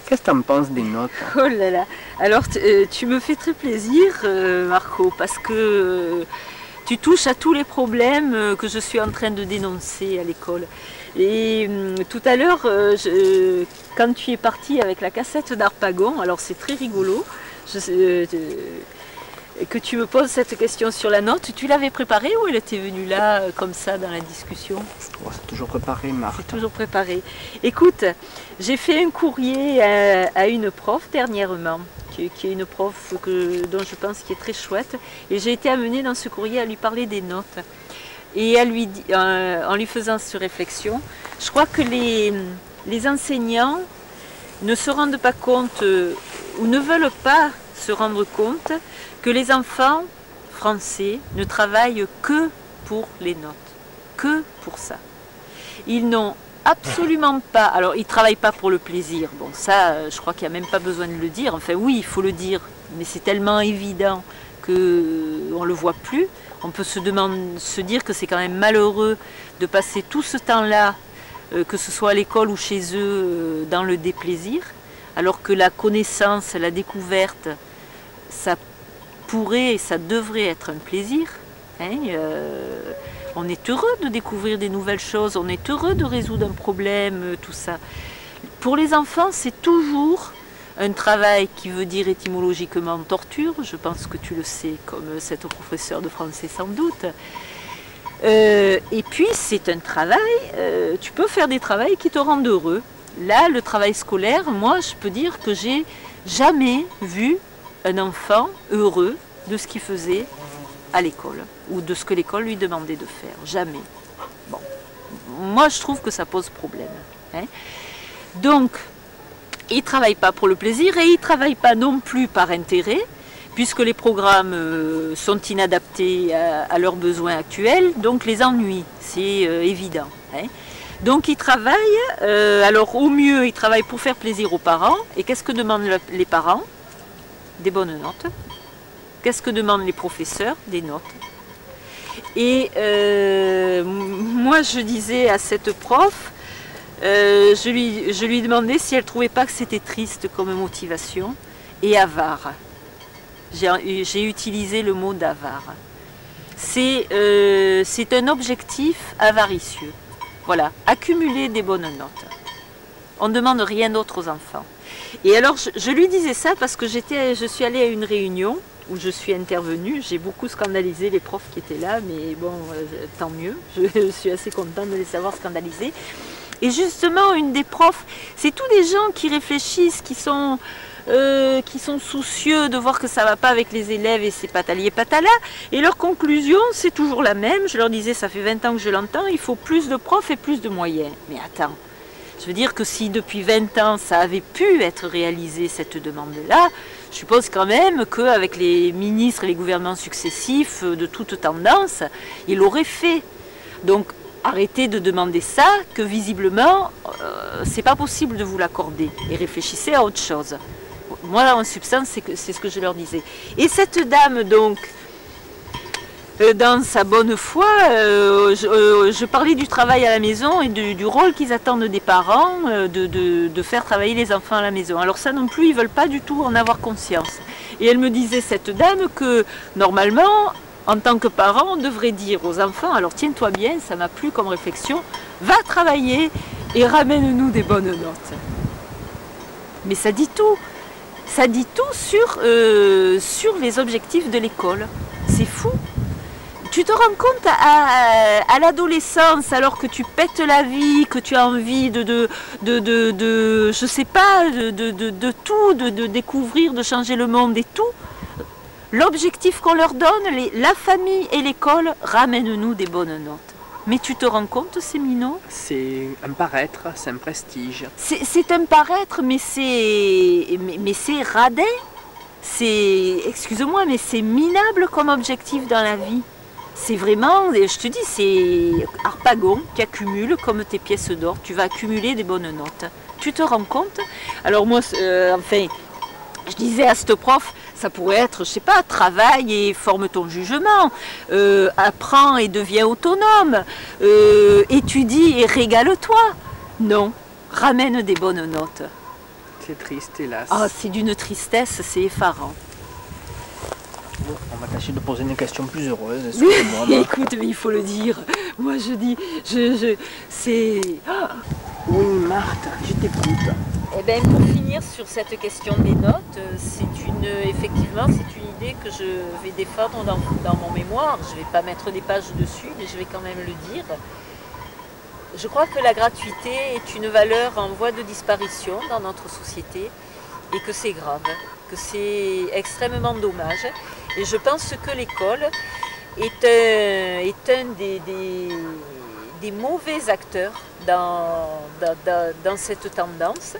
Qu'est-ce que tu en penses des notes? Oh là là. Alors tu me fais très plaisir, Marco, parce que tu touches à tous les problèmes que je suis en train de dénoncer à l'école. Et tout à l'heure, quand tu es parti avec la cassette d'Harpagon, alors c'est très rigolo que tu me poses cette question sur la note. Tu l'avais préparée ou elle était venue là, comme ça, dans la discussion? Oh, c'est toujours préparé, Marc. C'est toujours préparé. Écoute, j'ai fait un courrier à une prof dernièrement, qui est une prof dont je pense qui est très chouette, et j'ai été amenée dans ce courrier à lui parler des notes. Et en lui faisant cette réflexion, je crois que les enseignants ne se rendent pas compte ou ne veulent pas se rendre compte que les enfants français ne travaillent que pour les notes, que pour ça. Ils n'ont absolument pas, alors ils ne travaillent pas pour le plaisir, bon ça je crois qu'il n'y a même pas besoin de le dire, enfin oui il faut le dire, mais c'est tellement évident qu'on ne le voit plus. On peut se dire que c'est quand même malheureux de passer tout ce temps-là, que ce soit à l'école ou chez eux, dans le déplaisir, alors que la connaissance, la découverte, ça pourrait et ça devrait être un plaisir. Hein, on est heureux de découvrir des nouvelles choses, on est heureux de résoudre un problème, tout ça. Pour les enfants, c'est toujours un travail qui veut dire étymologiquement torture, je pense que tu le sais comme cette professeure de français sans doute. Et puis c'est un travail, tu peux faire des travails qui te rendent heureux. Là, le travail scolaire, moi je peux dire que j'ai jamais vu un enfant heureux de ce qu'il faisait à l'école ou de ce que l'école lui demandait de faire. Jamais. Bon. Moi je trouve que ça pose problème. Hein. Donc, ils ne travaillent pas pour le plaisir et ils ne travaillent pas non plus par intérêt, puisque les programmes sont inadaptés à leurs besoins actuels, donc les ennuis, c'est évident. Hein. Donc ils travaillent, alors au mieux ils travaillent pour faire plaisir aux parents, et qu'est-ce que demandent les parents? Des bonnes notes. Qu'est-ce que demandent les professeurs? Des notes. Et moi je disais à cette prof, je lui demandais si elle ne trouvait pas que c'était triste comme motivation et avare. J'ai utilisé le mot d'avare. C'est un objectif avaricieux. Voilà, accumuler des bonnes notes. On ne demande rien d'autre aux enfants. Et alors je lui disais ça parce que je suis allée à une réunion où je suis intervenue. J'ai beaucoup scandalisé les profs qui étaient là, mais bon, tant mieux. Je suis assez contente de les savoir scandalisés. Et justement, une des profs, c'est tous des gens qui réfléchissent, qui sont soucieux de voir que ça ne va pas avec les élèves et c'est patali et patala. Et leur conclusion, c'est toujours la même. Je leur disais, ça fait 20 ans que je l'entends, il faut plus de profs et plus de moyens. Mais attends, je veux dire que si depuis 20 ans, ça avait pu être réalisé, cette demande-là, je suppose quand même qu'avec les ministres et les gouvernements successifs de toute tendance, ils l'auraient fait. Donc, arrêtez de demander ça, que visiblement, c'est pas possible de vous l'accorder. Et réfléchissez à autre chose. Moi, en substance, c'est ce que je leur disais. Et cette dame, donc, dans sa bonne foi, je parlais du travail à la maison et du rôle qu'ils attendent des parents de faire travailler les enfants à la maison. Alors ça non plus, ils ne veulent pas du tout en avoir conscience. Et elle me disait, cette dame, que normalement, en tant que parent, on devrait dire aux enfants, alors tiens-toi bien, ça m'a plu comme réflexion, va travailler et ramène-nous des bonnes notes. Mais ça dit tout. Ça dit tout sur les objectifs de l'école. C'est fou. Tu te rends compte à l'adolescence, alors que tu pètes la vie, que tu as envie je sais pas, de tout, de découvrir, de changer le monde et tout. L'objectif qu'on leur donne, la famille et l'école, ramène-nous des bonnes notes. Mais tu te rends compte, c'est minot? C'est un paraître, c'est un prestige. C'est un paraître, mais c'est radin. Excuse-moi, mais c'est minable comme objectif dans la vie. C'est vraiment, je te dis, c'est Harpagon qui accumule comme tes pièces d'or. Tu vas accumuler des bonnes notes. Tu te rends compte? Alors moi, enfin, je disais à cette prof, ça pourrait être, je sais pas, travaille et forme ton jugement, apprends et deviens autonome, étudie et régale-toi. Non, ramène des bonnes notes. C'est triste, hélas. Ah, c'est d'une tristesse, c'est effarant. Bon, on va tâcher de poser une question plus heureuse. Excusez-moi, Marthe. Écoute, mais il faut le dire. Moi, je dis, c'est... Ah. Oui, Marthe, je t'écoute. Eh bien, pour finir sur cette question des notes, effectivement, c'est une idée que je vais défendre dans mon mémoire. Je ne vais pas mettre des pages dessus, mais je vais quand même le dire. Je crois que la gratuité est une valeur en voie de disparition dans notre société et que c'est grave, que c'est extrêmement dommage. Et je pense que l'école est un des mauvais acteurs dans cette tendance.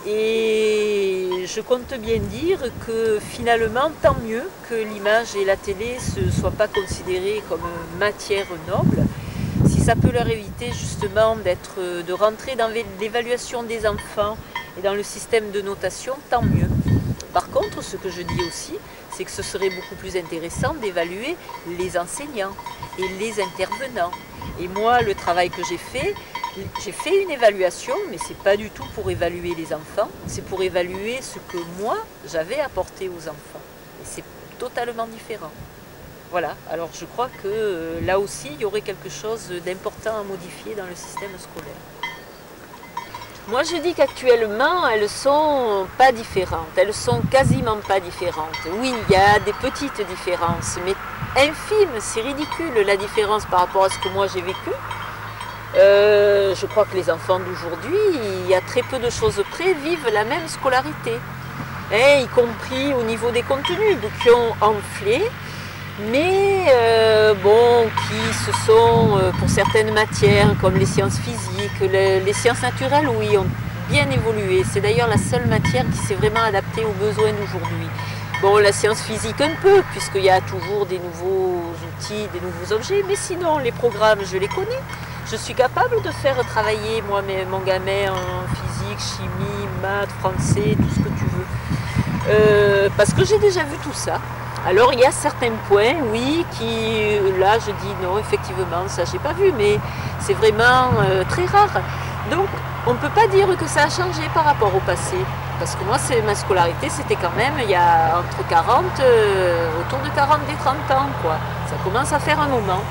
Et je compte bien dire que finalement, tant mieux que l'image et la télé ne soient pas considérées comme matière noble, si ça peut leur éviter justement de rentrer dans l'évaluation des enfants et dans le système de notation, tant mieux. Par contre, ce que je dis aussi, c'est que ce serait beaucoup plus intéressant d'évaluer les enseignants et les intervenants. Et moi, le travail que j'ai fait une évaluation, mais ce n'est pas du tout pour évaluer les enfants, c'est pour évaluer ce que moi, j'avais apporté aux enfants. Et c'est totalement différent. Voilà, alors je crois que là aussi, il y aurait quelque chose d'important à modifier dans le système scolaire. Moi, je dis qu'actuellement, elles ne sont pas différentes, elles sont quasiment pas différentes. Oui, il y a des petites différences, mais infimes, c'est ridicule la différence par rapport à ce que moi j'ai vécu. Je crois que les enfants d'aujourd'hui, il y a très peu de choses près, vivent la même scolarité, y compris au niveau des contenus, donc qui ont enflé, mais qui se sont, pour certaines matières, comme les sciences physiques, les sciences naturelles, oui, ont bien évolué. C'est d'ailleurs la seule matière qui s'est vraiment adaptée aux besoins d'aujourd'hui. Bon, la science physique un peu, puisqu'il y a toujours des nouveaux outils, des nouveaux objets, mais sinon, les programmes, je les connais. Je suis capable de faire travailler moi mon gamin en physique, chimie, maths, français, tout ce que tu veux. Parce que j'ai déjà vu tout ça. Alors il y a certains points, oui, là je dis non, effectivement, ça j'ai pas vu, mais c'est vraiment très rare. Donc on ne peut pas dire que ça a changé par rapport au passé. Parce que moi, ma scolarité, c'était quand même il y a autour de 40 et 30 ans, quoi. Ça commence à faire un moment.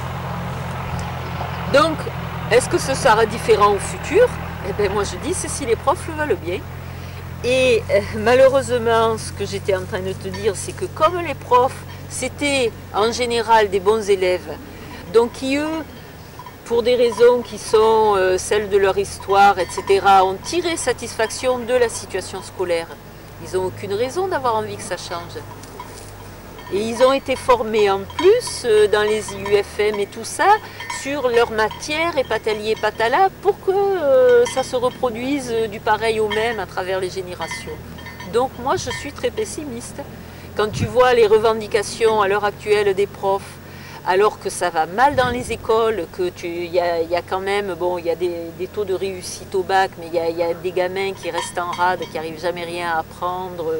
Donc, est-ce que ce sera différent au futur? Eh bien, moi je dis, c'est si les profs le veulent bien. Et malheureusement, ce que j'étais en train de te dire, c'est que comme les profs, c'était en général des bons élèves, donc qui eux, pour des raisons qui sont celles de leur histoire, etc., ont tiré satisfaction de la situation scolaire. Ils n'ont aucune raison d'avoir envie que ça change. Et ils ont été formés en plus dans les IUFM et tout ça, sur leur matière et patali et patala, pour que ça se reproduise du pareil au même à travers les générations. Donc moi je suis très pessimiste. Quand tu vois les revendications à l'heure actuelle des profs, alors que ça va mal dans les écoles, il y a quand même, bon, il y a des taux de réussite au bac, mais il y a des gamins qui restent en rade, qui n'arrivent jamais rien à apprendre,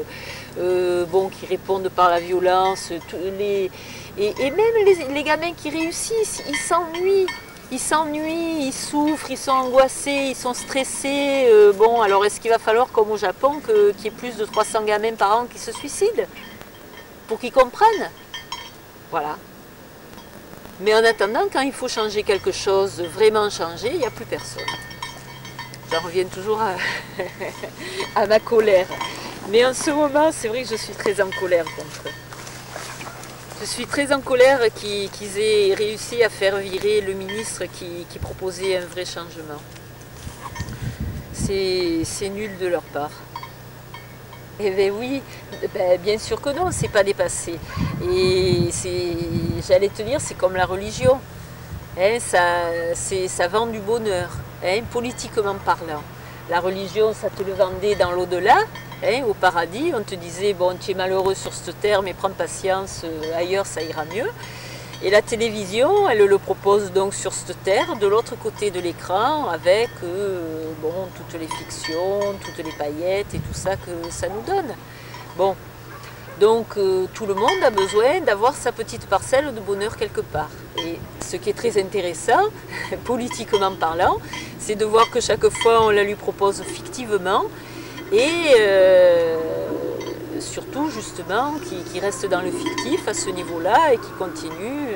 qui répondent par la violence, et même les gamins qui réussissent, ils s'ennuient, ils souffrent, ils sont angoissés, ils sont stressés. Alors est-ce qu'il va falloir, comme au Japon, qu'il y ait plus de 300 gamins par an qui se suicident pour qu'ils comprennent? Voilà. Mais en attendant, quand il faut changer quelque chose, vraiment changer, il n'y a plus personne. J'en reviens toujours à ma colère. Mais en ce moment, c'est vrai que je suis très en colère contre eux. Je suis très en colère qu'ils aient réussi à faire virer le ministre qui proposait un vrai changement. C'est nul de leur part. Eh bien oui, bien sûr que non, c'est pas dépassé. Et j'allais te dire, c'est comme la religion. Ça vend du bonheur, politiquement parlant. La religion, ça te le vendait dans l'au-delà, au paradis. On te disait, bon, tu es malheureux sur cette terre, mais prends patience, ailleurs ça ira mieux. Et la télévision, elle le propose donc sur cette terre, de l'autre côté de l'écran, avec toutes les fictions, toutes les paillettes et tout ça que ça nous donne. Bon, donc tout le monde a besoin d'avoir sa petite parcelle de bonheur quelque part. Et ce qui est très intéressant, politiquement parlant, c'est de voir que chaque fois on la lui propose fictivement, Et surtout justement qui reste dans le fictif à ce niveau-là et qui continue,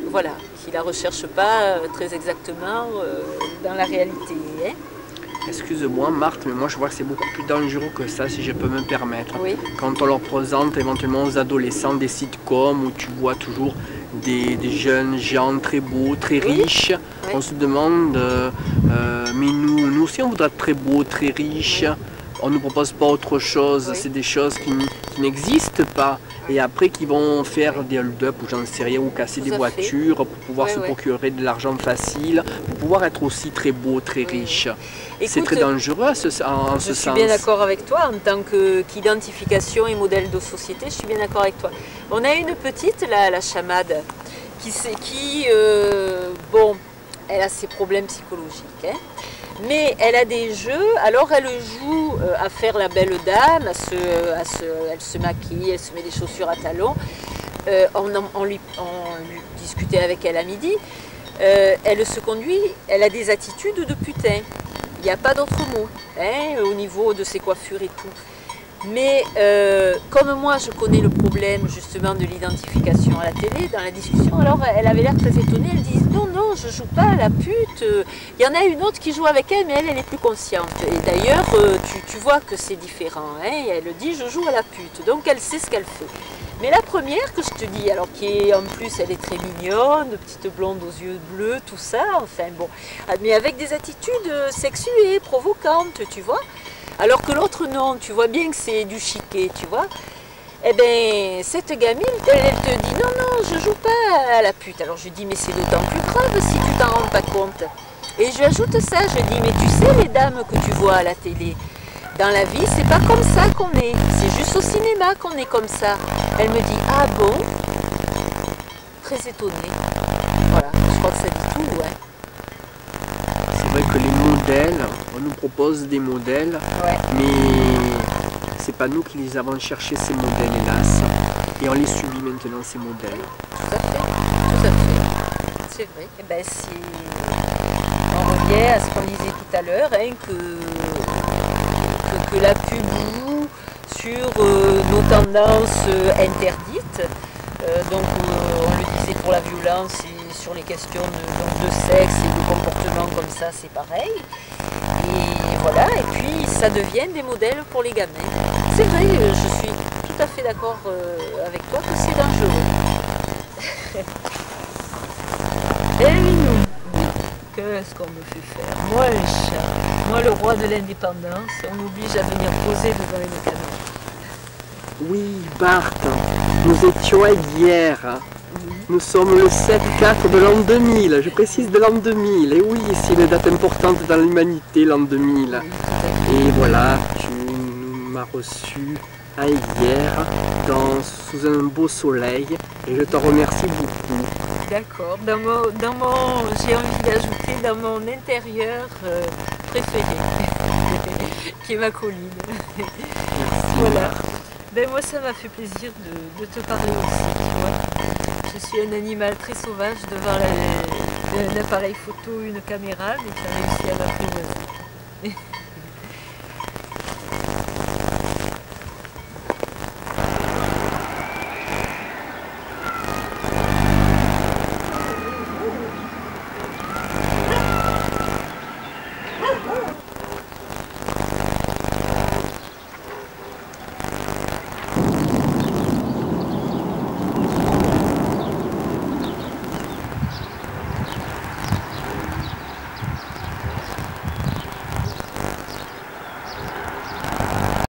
voilà, qui ne la recherche pas très exactement dans la réalité. Hein. Excuse-moi Marthe, mais moi je vois que c'est beaucoup plus dangereux que ça, si je peux me permettre. Oui. Quand on leur présente éventuellement aux adolescents des sitcoms où tu vois toujours des jeunes gens très beaux, très riches, Oui. on se demande, mais nous aussi on voudrait être très beaux, très riches. Oui. On ne nous propose pas autre chose, Oui. c'est des choses qui n'existent pas. Et après qui vont faire des hold-up ou j'en sais rien, ou casser des voitures pour pouvoir se procurer de l'argent facile, pour pouvoir être aussi très beau, très riche. C'est très dangereux en ce sens. Je suis bien d'accord avec toi, en tant qu'identification et modèle de société, je suis bien d'accord avec toi. On a une petite, la chamade, bon, elle a ses problèmes psychologiques, hein. Mais elle a des jeux, alors elle joue à faire la belle dame, elle se maquille, elle se met des chaussures à talons. On discutait avec elle à midi, elle se conduit, elle a des attitudes de putain, il n'y a pas d'autre mot, hein, au niveau de ses coiffures et tout. Mais comme moi je connais le problème justement de l'identification à la télé, dans la discussion, alors elle avait l'air très étonnée, elle dit non, je joue pas à la pute, il y en a une autre qui joue avec elle, mais elle est plus consciente. Et d'ailleurs, tu vois que c'est différent, hein, elle dit je joue à la pute, donc elle sait ce qu'elle fait. Mais la première que je te dis, alors qui est en plus elle est très mignonne, petite blonde aux yeux bleus, tout ça, enfin bon, mais avec des attitudes sexuées, provocantes, tu vois. Alors que l'autre non, tu vois bien que c'est du chiquet, tu vois. Eh bien, cette gamine, elle te dit non, je joue pas à la pute. Alors je lui dis mais c'est d'autant plus grave si tu t'en rends pas compte. Et je lui ajoute ça, je lui dis mais tu sais les dames que tu vois à la télé, dans la vie c'est pas comme ça qu'on est, c'est juste au cinéma qu'on est comme ça. Elle me dit ah bon? Très étonnée. Voilà, je crois que ça dit tout, ouais. C'est vrai que les modèles, on nous propose des modèles, mais c'est pas nous qui les avons cherchés ces modèles, hélas. Et on les subit maintenant, ces modèles. Tout à fait. C'est vrai. Et ben, on revient à ce qu'on disait tout à l'heure, hein, que la pub joue sur nos tendances interdites. Donc on le disait pour la violence et sur les questions de sexe et de comportement comme ça, c'est pareil. Et voilà, et puis ça devient des modèles pour les gamins. C'est vrai, je suis tout à fait d'accord avec toi que c'est dangereux. Et nous, qu'est-ce qu'on me fait faire? Moi le chat, moi le roi de l'indépendance, on m'oblige à venir poser devant une caméra. Oui, Bart, nous étions hier. Nous sommes le 7-4 de l'an 2000, je précise de l'an 2000. Et oui, c'est une date importante dans l'humanité, l'an 2000. Et voilà, tu m'as reçu hier sous un beau soleil et je t'en remercie beaucoup. D'accord, j'ai envie d'ajouter dans mon intérieur préféré, qui est ma colline. Voilà. Ben moi ça m'a fait plaisir de te parler aussi. Je suis un animal très sauvage devant un appareil photo, une caméra, mais tu as réussi à m'apprivoiser.